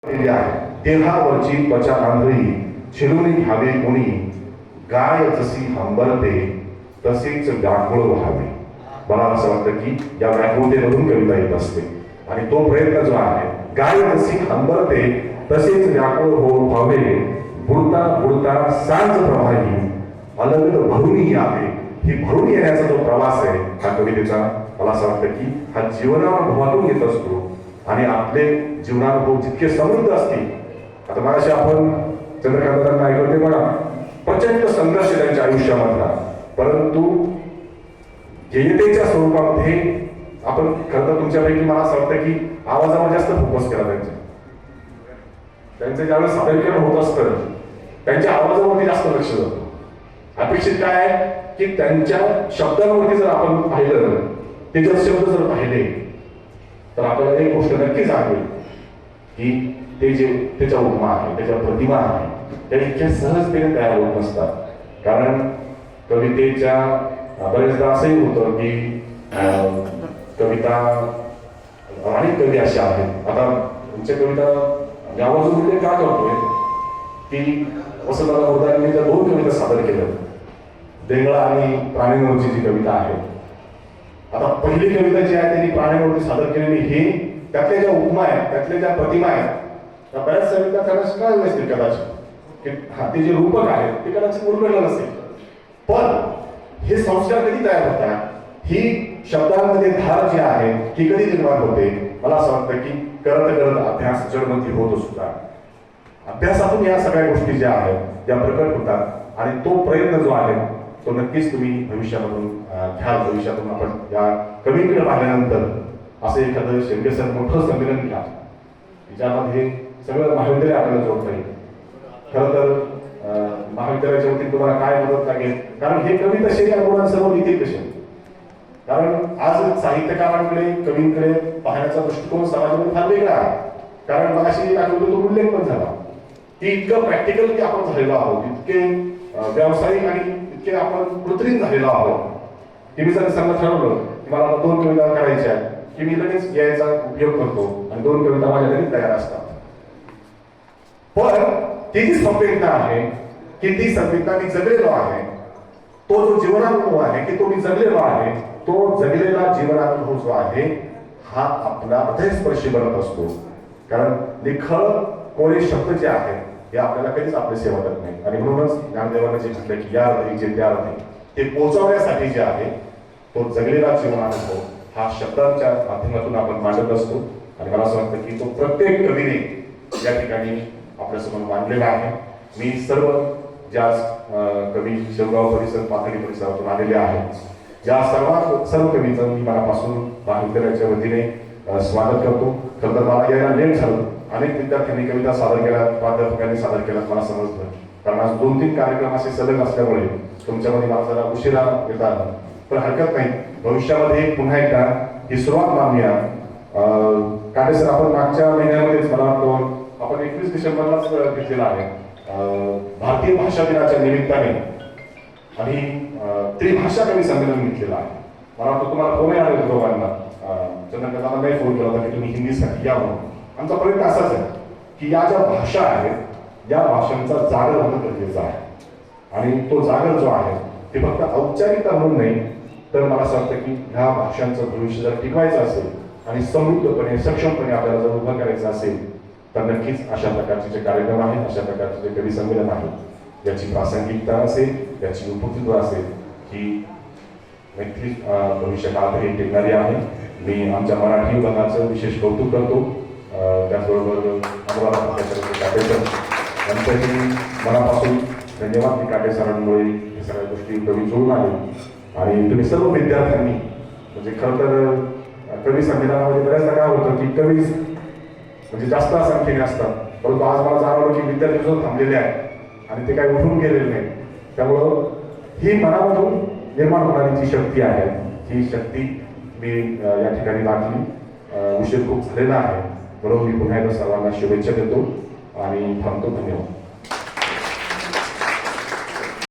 केली आहे. देहावरची त्वचा आंधळी छिलून घ्यावे कोणी, गाय जशी हंबरते तसेच व्याकुळ व्हावे. मला असं वाटतं की या व्याकुळतेमधून कविता येत असते आणि तो प्रयत्न जो आहे, गाय जशी हंबरते तसेच व्याकुळ व्हावे, बुडता बुडता सांज प्रवाही अलगद भरून यावे. ही भरून येण्याचा जो प्रवास आहे हा कवितेचा, मला असं वाटतं की हा जीवनानुभवातून येत असतो आणि आपले जीवनानुभव जितके समृद्ध असतील. आता मगाशी आपण चंद्रकांतांना ऐकवते म्हणा, प्रचंड संघर्ष त्यांच्या आयुष्यामधला, परंतु जयतेच्या स्वरूपामध्ये आपण खरं तर तुमच्यापैकी मला असं वाटतं की आवाजावर जास्त फोकस केला त्यांचं ज्यावेळेस सादरीकरण होत असतं त्यांच्या आवाजावरती जास्त लक्ष जातं. अपेक्षित काय आहे की त्यांच्या शब्दांवरती जर आपण पाहिलं, ते जर शब्द जर पाहिले तर आपल्याला एक गोष्ट नक्की जाणवेल की ते जे त्याच्या उपमा आहे, त्याच्या प्रतिमा आहे, त्या इतक्या सहजतेने तयार होत नसतात. कारण कवितेच्या बरेचदा असंही होतं की कविता अनेक कवी अशा आहेत. आता तुमच्या कविता यावरून उल्लेख का करतोय की वसंतदादा बोरदारांनी ज्या 2 कविता सादर केल्या, देंगळा आणि प्राण्यांवरची जी कविता आहे. आता पहिली कविता जी आहे त्यांनी प्राण्यांवरती सादर केलेली, ही त्यातल्या ज्या उपमा आहेत, त्यातल्या ज्या प्रतिमा आहेत, त्या बऱ्याच कविता त्यांना कळलं नसतील कदाचित की ते जे रूपक आहे ते कदाचित उलगडलं नसेल. पण हे संस्कार कधी तयार होतात, ही शब्दांमध्ये धार जी आहे ही कधी निर्माण होते. मला असं वाटतं की करत करत अभ्यास जडमती होत सुद्धा अभ्यासातून या सगळ्या गोष्टी ज्या आहेत त्या प्रकट होतात आणि तो प्रयत्न जो आहे तो नक्कीच तुम्ही भविष्यामधून घ्याल. भविष्यातून आपण या कवींकडे पाहिल्यानंतर असं एखादं शेवगेसर मोठं संमेलन घ्या ज्यामध्ये सगळं महाविद्यालय आपल्याला जोडता येईल. खरं तर महाविद्यालयाच्या वतीने तुम्हाला काय मदत लागेल, कारण हे कवी तसे या गुणांसर्व लिहितील कसे. कारण आज साहित्यकारांकडे कवींकडे पाहण्याचा दृष्टिकोन समाजामध्ये फार वेगळा आहे. कारण मगाशी तो उल्लेख पण झाला की इतकं प्रॅक्टिकल की आपण झालेलो आहोत, इतके व्यावसायिक आणि इतके आपण कृत्रिम झालेलो आहोत की मी जर समजा ठरवलं की मला 2 कविता करायच्या की मी लगेच याचा उपयोग करतो आणि 2 कविता माझ्या लगेच तयार असतात. पण ती जी संवेदना आहे की ती संवेदना मी जगलेलो आहे, तो जो जीवनानुभव आहे की तो मी जगलेलो आहे, तो जगलेला जीवनानुभव जो आहे हा आपला हृदयस्पर्शी बनत असतो. कारण निखळ कोरे शब्द जे आहेत हे आपल्याला कधीच आपले सेवा करत नाही आणि म्हणूनच ज्ञानदेवाने जे म्हटलं की या हृदय जे त्या हृदय ते पोहोचवण्यासाठी जे आहे तो जगलेला जीवनानुभव हा शब्दांच्या माध्यमातून आपण मांडत असतो. आणि मला असं वाटतं की तो प्रत्येक कवीने या ठिकाणी आपल्यासमोर मांडलेला आहे. मी सर्व ज्या कवी शेवगाव परिसर पाथर्डी परिसरातून आलेले आहेत, या सर्व कवीचं मी मनापासून महाविद्यालयाच्या वतीने स्वागत करतो. खरं तर मला यायला लेट झालं, अनेक विद्यार्थ्यांनी कविता सादर केल्या, प्राध्यापकांनी सादर केल्या, मला समजलं. कारण आज 2-3 कार्यक्रम असे सलग असल्यामुळे तुमच्यामध्ये मला जरा उशिरा येत आला, पण हरकत नाही. भविष्यामध्ये पुन्हा एकदा ही सुरुवात मानूया. काटे सर, आपण मागच्या महिन्यामध्येच मला वाटतं आपण 21 डिसेंबरलाच घेतलेला आहे भारतीय भाषा दिनाच्या निमित्ताने आणि त्रिभाषा कवी संमेलन घेतलेलं आहे. मला वाटतं तुम्हाला फोन आले दोघांना, चंद्रकांतांना नाही फोन केला होता की तुम्ही हिंदीसाठी या म्हणून. आमचा प्रयत्न असाच आहे की या ज्या भाषा आहेत या भाषांचा जागर होणं गरजेचं आहे आणि तो जागर जो आहे ते फक्त औपचारिकता म्हणून नाही, तर मला असं वाटतं की ह्या भाषांचं भविष्य जर टिकवायचं असेल आणि समृद्धपणे सक्षमपणे आपल्याला जर उभं करायचं असेल तर नक्कीच अशा प्रकारचे जे कार्यक्रम आहेत, अशा प्रकारचे जे कवी संमेलन आहेत, याची प्रासंगिकता असेल, याची उपयुक्तता असेल, ही नक्कीच भविष्य काळातही टिकणारी आहे. मी आमच्या मराठी विभागाचं विशेष कौतुक करतो. त्याचबरोबर अनुराधा काटे सर यांचंही मनापासून धन्यवाद की काटे सरांमुळे हे सगळ्या गोष्टी कवी जुळून आले आणि तुम्ही सर्व विद्यार्थ्यांनी म्हणजे खरं तर कवी संमेलनामध्ये बऱ्याचदा काय होतं की कवी म्हणजे जास्त संख्येने असतात, परंतु आज मला जाणवलं की विद्यार्थी सुद्धा थांबलेले आहेत आणि ते काही उठून गेलेले नाही. त्यामुळं ही मनामधून निर्माण होणारी जी शक्ती आहे ही शक्ती मी या ठिकाणी दाखली. उशीर खूप झालेला आहे म्हणून मी पुन्हा एकदा सर्वांना शुभेच्छा देतो आणि थांबतो. धन्यवाद.